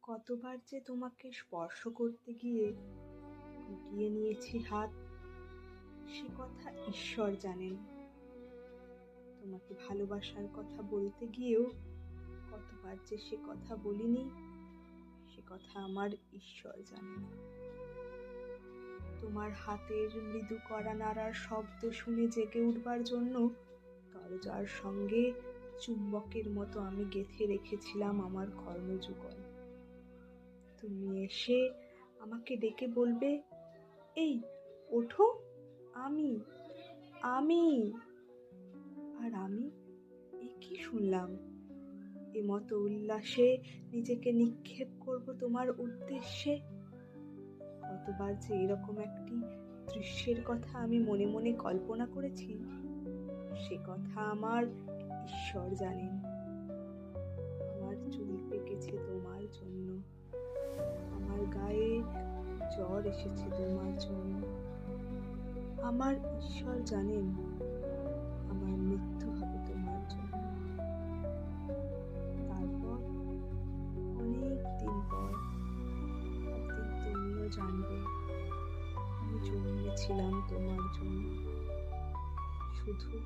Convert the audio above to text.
কতবার যে তোমাকে স্পর্শ করতে গিয়ে গুটিয়ে নিয়েছি হাত, সে কথা ঈশ্বর জানেন। তোমাকে ভালোবাসার কথা বলতে গিয়েও কতবার যে সে কথা বলিনি, সে কথা আমার ঈশ্বর জানেন। তোমার হাতের মৃদু কড়া নাড়ার শব্দ শুনে জেগে উঠবার জন্য দরজার সঙ্গে চুম্বকের মতো আমি গেঁথে রেখেছিলাম আমার কর্মযুগল। তুমি এসে আমাকে ডেকে বলবে, এই ওঠো, আমি আমি আর আমি এ কি শুনলাম? এ মতো উল্লাসে নিজেকে নিক্ষেপ করব তোমার উদ্দেশ্যে। কতবার যে এরকম একটি দৃশ্যের কথা আমি মনে মনে কল্পনা করেছি, সে কথা আমার ঈশ্বর জানেন। আমার চুল পেকেছে তোমার জন্য, আমার গায়ে জ্বর এসেছে তোমার জন্য। আমার ঈশ্বর জানেন আমার মৃত্যু হবে তোমার জন্য। তারপর অনেক দিন পর একদিন তুমিও জানবে আমি জন্মেছিলাম তোমার জন্য, শুধু